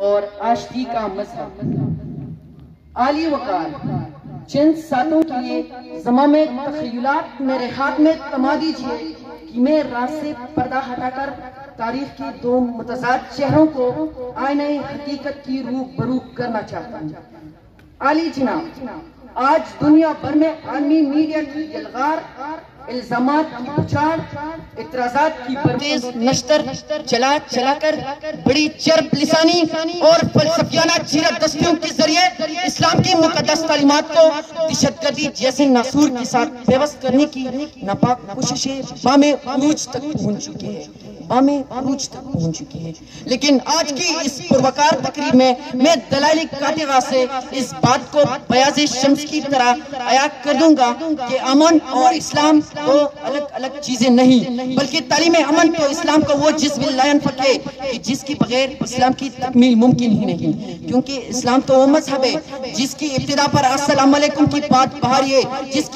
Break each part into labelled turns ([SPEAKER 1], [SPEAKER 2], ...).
[SPEAKER 1] اور آشتی کا مذہب عالی وقار چند ساتوں کے لیے زمام تخیلات میرے ہاتھ میں تما دیجئے کہ میں راز سے پردہ ہٹا کر تاریخ کے دو متضاد چہروں کو آئینہ حقیقت کی روح برو کرنا چاہتا ہوں۔ عالی جناب، آج دنیا بھر میں عالمی میڈیا کی یلغار، الزامات کی بچاڑ، اعتراضات کی پرتیز نشتر چلا کر بڑی چرب لسانی اور فلسفیانہ چیرہ دستیوں کے ذریعے اسلام کی مقدس تعلیمات کو دہشت گردی جیسے ناسور کے ساتھ پیوست کرنے کی ناپاک کوششیں بام عروج تک پہنچ چکی ہے۔ لیکن آج کی اس پروکار تقریب میں میں دلائل قاطعہ سے اس بات کو بیاض شمس کی طرح عیاں کر دوں گا کہ امن اور اسلام دو الگ الگ چیزیں نہیں، بلکہ تعلیم امن تو اسلام کو وہ جزو لا ينفك کہ جس کی بغیر اسلام کی تکمیل ممکن ہی نہیں، کیونکہ اسلام تو وہ مذہب ہے جس کی ابتدا پر السلام علیکم کی بات بہاریے، جس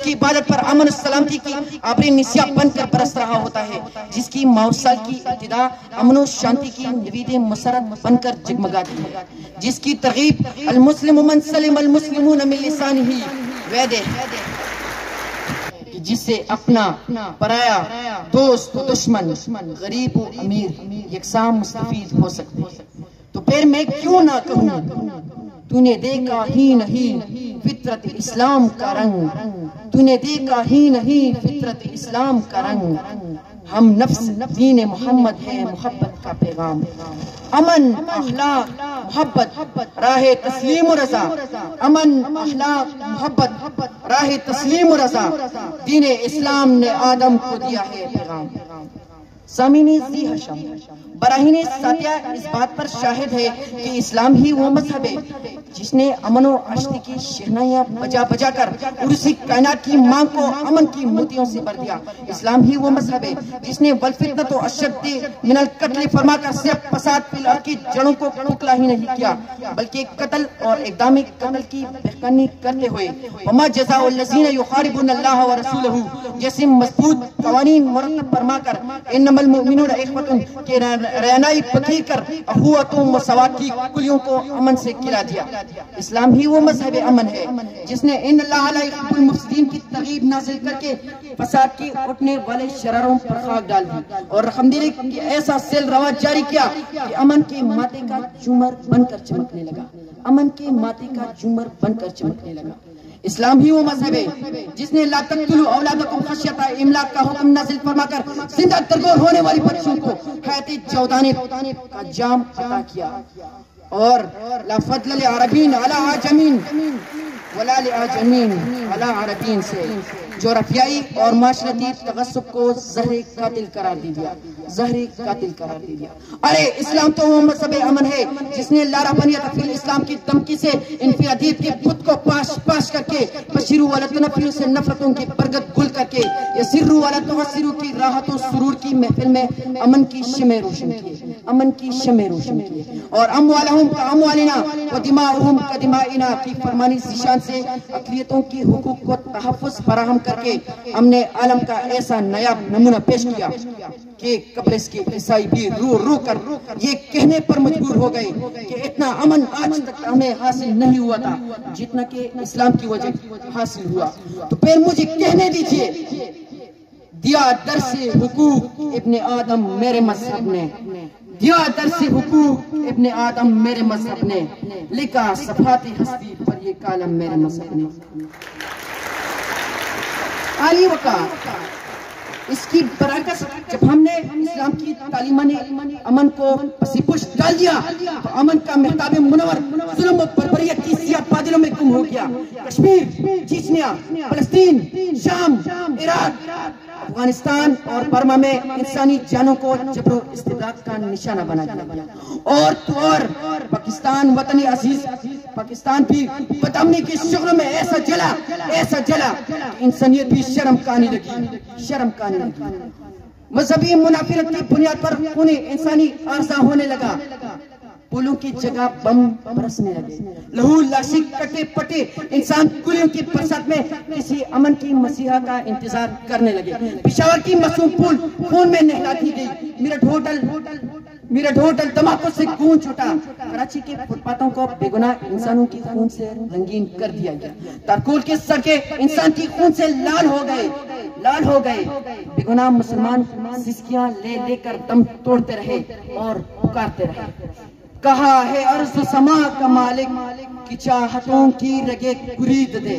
[SPEAKER 1] کی عبادت پر امن السلامتی کی آبری نسیہ بن کر برس رہا ہوتا ہے، جس کی موصل کی ابتدا امن و شانتی کی نوید مسرت بن کر جگمگاتی ہے، جس کی ترغیب المسلم من سلم المسلمون من لسانہ ویدہ، جس سے اپنا پرایا دوست و دشمن غریب و امیر یکساں مستفید ہو سکتے ہیں۔ تو پھر میں کیوں نہ کہوں تو نے دیکھا ہی نہیں فطرت اسلام کا رنگ، تو نے دیکھا ہی نہیں فطرت اسلام کا رنگ، ہم نفس دین محمد ہے محبت کا پیغام، امن اخلاق محبت راہ تسلیم و رضا، امن اخلاق محبت راہ تسلیم و رضا، دین اسلام نے آدم کو دیا ہے پیغام۔ سامعین ذی حشم، براہین ساتیہ اس بات پر شاہد ہے کہ اسلام ہی وہ مذہب ہے جس نے امن و آشتی کی شہنائیاں بجا کر عروسی کائنات کی ماں کو امن کی موتیوں سے بھر دیا۔ اسلام ہی وہ مذہب ہے جس نے والفتنۃ اشد من القتل فرما کر صرف فساد فی الارض کی جڑوں کو کھوکھلا ہی نہیں کیا، بلکہ قتل اور اقدام قتل کی بہکانی کرتے ہوئے وما جزاء الذین یحاربون اللہ ورسولہ جیسے مضبوط قوانین مرتب فرما کر انما المؤمنون اخوۃ کے رعنائی پکڑ کر اخوت و مساوات کی کلیوں کو امن سے کھلا دیا۔ اسلام ہی وہ مذہب امن ہے جس نے ان اللہ لا يحب المفسدین کی ترغیب نازل کر کے فساد کی اٹھنے والے شراروں پر خاک ڈال دی اور رحمدلی کی ایسا سیل رواج جاری کیا کہ امن کے ماتے کا جھومر بن کر چمکنے لگا، امن کے ماتے کا جھومر بن کر چمکنے لگا۔ اسلام ہی وہ مذہب ہے جس نے لا تقتلوا اولادکم خشیۃ املاق کا حکم نازل فرما کر زندہ ترگور ہونے والی بچوں کو حیات جاودانی کا جام عطا کیا، اور لا فضل لعربین علی عجمین ولا لعجمین علی عربین سے جغرافیائی اور معاشرتی تغصب کو زہر قاتل قرار دیا، زہر قاتل قرار دیا۔ ارے اسلام تو وہ مذہب امن ہے جس نے لا رحمانیت فی الاسلام کی دھمکی سے انفرادیت کے بت کو پاش کر کے بشیرو والا تنفیروں سے نفرتوں کی برگت گل کر کے یسرو والا تغسرو کی راحت و سرور کی محفل میں امن کی شمع روشن کی، امن کی شمع روشن کی، اور اموالہم کا اموالنا و دماؤہم کا دمائنا کی فرمانی ذیشان سے اقلیتوں کی حقوق کو تحفظ فراہم کر کے ہم نے عالم کا ایسا نایاب نمونہ پیش کیا کہ قبرص کے عیسائی بھی رو کر یہ کہنے پر مجبور ہو گئے کہ اتنا امن آج تک ہمیں حاصل نہیں ہوا تھا جتنا کہ اسلام کی وجہ حاصل ہوا۔ تو پھر مجھے کہنے دیجئے، دیا درس حقوق ابن آدم میرے مذہب نے، دیا درس حقوق ابن آدم میرے مذہب نے، لکھا صفحات ہستی پر یہ کالم میرے مذہب نے۔ عالی وقار، اس کی برعکس جب ہم نے اسلام کی تعلیمہ نے امن کو پسی پشت ڈال دیا تو امن کا محتاب منور ظلم و بربریت کی سیاہ بادلوں میں گم ہو گیا۔ کشمیر، چیچنیا، فلسطین، شام، عراق، افغانستان اور برما میں انسانی جانوں کو جبر و استبداد کا نشانہ بنا دیا، اور تو اور پاکستان وطن عزیز پاکستان بھی بدامنی کی شغلوں میں ایسا جلا کہ انسانیت بھی شرم کھانے لگی، مذہبی منافرت کی بنیاد پر انہیں انسانی عارضہ ہونے لگا، پولوں کی جگہ بم برسنے لگے، لہو لاشی کٹے پٹے انسان کلیوں کی برسات میں کسی امن کی مسیحا کا انتظار کرنے لگے، پشاور کی معصوم پول خون میں نہلا دی گئی، میرٹھ ہوٹل میرے ڈھونڈل دھماکوں سے گونج اٹھا، کراچی کے فٹ پاتھوں کو بے گناہ انسانوں کی خون سے رنگین کر دیا گیا، تارکول کے سڑکیں انسان کی خون سے لال ہو گئے، بے گناہ مسلمان سسکیاں لے لے کر دم توڑتے رہے اور پکارتے رہے، کہا ہے ارض و سما کا مالک کہ چاہتوں کی رگیں گرید دے،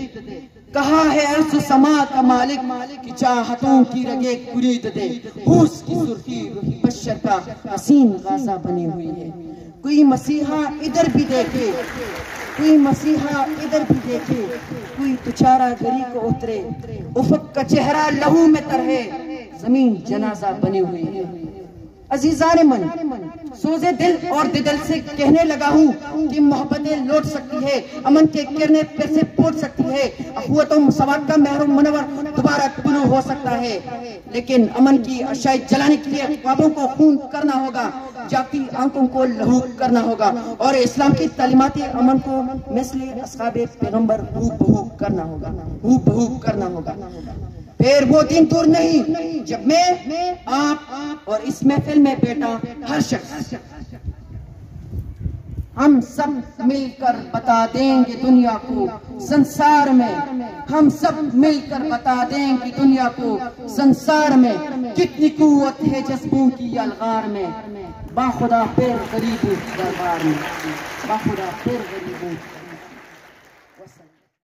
[SPEAKER 1] کہا ہے ارض و سما کا مالک کہ چاہتوں کی رگیں گرید دے، حوث کی سرخی روحی بشر کا حسین غازہ بنی ہوئی ہے، کوئی مسیحا ادھر بھی دیکھے، کوئی مسیحا ادھر بھی دیکھے، کوئی تچارہ گری کو اترے، افق کا چہرہ لہو میں ترہے، زمین جنازہ بنی ہوئی ہے۔ عزیزان من، سوزے دل اور دل سے کہنے لگا ہوں کہ محبتیں لوٹ سکتی ہے، امن کے کرنے پھر سے پھوٹ سکتی ہے، اخوت و مساوات کا مہر و منور دوبارہ طلوع ہو سکتا ہے، لیکن امن کی اشیاء جلانے کے لیے خوابوں کو خون کرنا ہوگا، جاگتی آنکھوں کو لہو کرنا ہوگا، اور اسلام کی تعلیمات امن کو مثل اصحاب پیغمبر ہو بہو کرنا ہوگا۔ پھر وہ دن دور نہیں جب میں، آپ اور اس محفل میں بیٹا ہر شخص، ہم سب مل کر بتا دیں گے دنیا کو سنسار میں، ہم سب مل کر بتا دیں گے دنیا کو سنسار میں، کتنی قوت ہے جذبوں کی الغار میں، باخدا پھر غریبوں کی دربار میں، باخدا پھر غریبوں